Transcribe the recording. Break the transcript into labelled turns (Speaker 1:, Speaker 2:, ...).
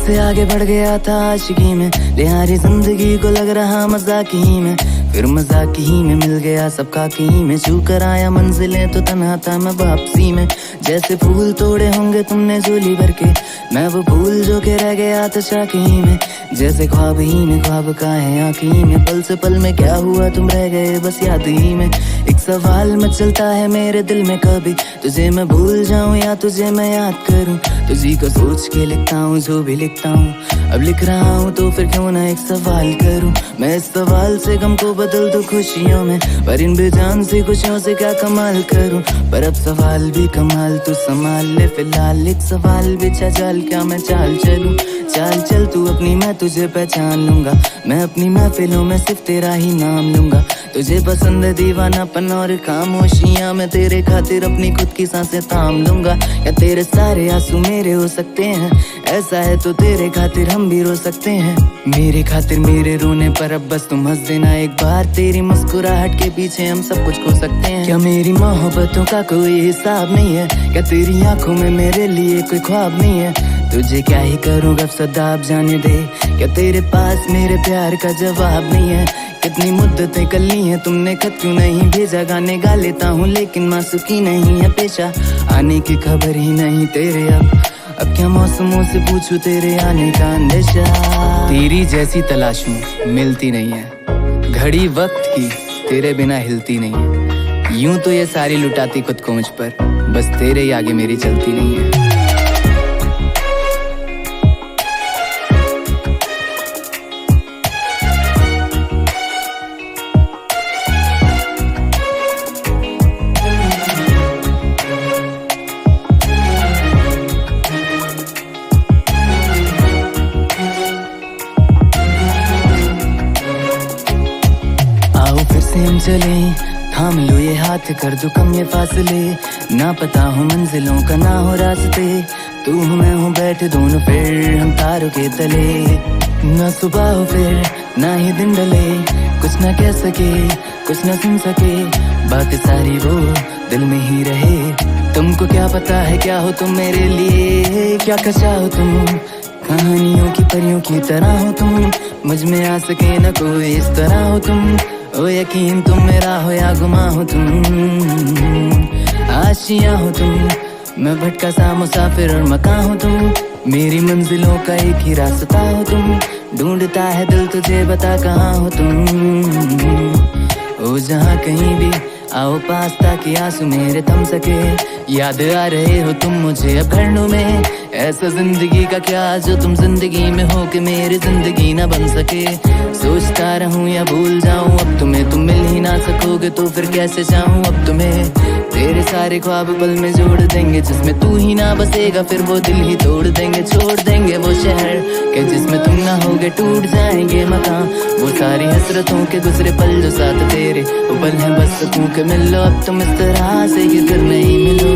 Speaker 1: से आगे बढ़ गया था आशिकी में, लिहारी जिंदगी को लग रहा मजाक ही में, फिर मजाक ही में मिल गया सबका की में। छू कर आया मंजिलें तो तन्हा था मैं वापसी में, जैसे फूल तोड़े होंगे तुमने झोली भर के, मैं वो फूल जो के रह गया था शाकी में, जैसे ख्वाब ही में ख्वाब का है आँखी में। पल से पल में क्या हुआ तुम रह गए बस याद ही में, एक सवाल मचलता है मेरे दिल में, कभी तुझे मैं भूल जाऊं या तुझे मैं याद करूं। तुझी को सोच के लिखता हूँ जो भी लिखता हूँ, अब लिख रहा हूँ तो फिर क्यों ना एक सवाल करूं। मैं इस सवाल से गम को बदल दूं खुशियों में, पर इन बेजान सी खुशियों से क्या कमाल करूं। पर अब सवाल भी कमाल तू संभाल ले फिलहाल, एक सवाल बिछा चाल क्या मैं चाल चलूं। चाल चल तू अपनी मैं तुझे पहचान लूंगा, मैं अपनी महफिलों में सिर्फ तेरा ही नाम लूंगा। तुझे पसंद है दीवानापन और खामोशियां, मैं तेरे खातिर अपनी खुद की सांसें थाम लूंगा। या तेरे सारे आंसू मेरे हो सकते हैं, ऐसा है तो तेरे खातिर हम भी रो सकते हैं। मेरे खातिर मेरे रोने पर अब बस तुम हंस देना एक बार, तेरी मुस्कुराहट के पीछे हम सब कुछ खो सकते हैं। क्या मेरी मोहब्बतों का कोई हिसाब नहीं है, क्या तेरी आंखों में मेरे लिए कोई ख्वाब नहीं है। तुझे क्या ही करूँ अब सदा अब जाने दे, क्या तेरे पास मेरे प्यार का जवाब नहीं है। कितनी मुद्दतें कर ली हैं तुमने खत क्यों नहीं भेजा, गाने गा लेता हूँ लेकिन मासूकी नहीं है पेशा। आने की खबर ही नहीं तेरे अब क्या मौसमों से पूछूं तेरे आने का अंदेशा। तेरी जैसी तलाशूं मिलती नहीं है, घड़ी वक्त की तेरे बिना हिलती नहीं है। यूं तो ये सारी लुटाती खुद को मुझ पर, बस तेरे ही आगे मेरी चलती नहीं है। हम चले थाम लो ये हाथ कर दो कम ये फासले, ना पता हो मंजिलों का ना हो रास्ते, तू हूँ मैं हूँ बैठे दोनों फिर हम तारों के तले। ना सुबह हो फिर ना ही दिन डले, कुछ ना कह सके कुछ ना सुन सके, बातें सारी वो दिल में ही रहे। तुमको क्या पता है क्या हो तुम मेरे लिए, क्या कशा हो तुम कहानियों की परियों की तरह हो तुम, मुझ में आ सके न कोई इस तरह हो तुम। ओ यकीन तुम मेरा हो या गुमा हो तुम, आशियाँ हो तुम, मैं भटका सा मुसाफिर और मकान हो तुम, मेरी मंजिलों का एक ही रास्ता हो तुम, ढूंढता है दिल तुझे बता कहाँ हो तुम। ओ जहाँ कहीं भी आओ पास ताकि आंसू मेरे थम सके, याद आ रहे हो तुम मुझे अब घरनों में, ऐसा जिंदगी का क्या जो तुम जिंदगी में हो कि मेरी जिंदगी ना बन सके। सोचता रहूं या भूल जाऊं अब तुम्हें, तुम मिल ही ना सकोगे तो फिर कैसे चाहूं अब तुम्हें। तेरे सारे ख्वाब पल में जोड़ देंगे, जिसमें तू ही ना बसेगा फिर वो दिल ही तोड़ देंगे। छोड़ देंगे वो शहर के जिसमें तुम ना होगे, टूट जाएंगे मकान वो सारी हसरतों के गुजरे पल जो साथ तेरे वो पल हैं बस सकूं के मिल लो अब तुम इस तरह से कि फिर नहीं मिलो।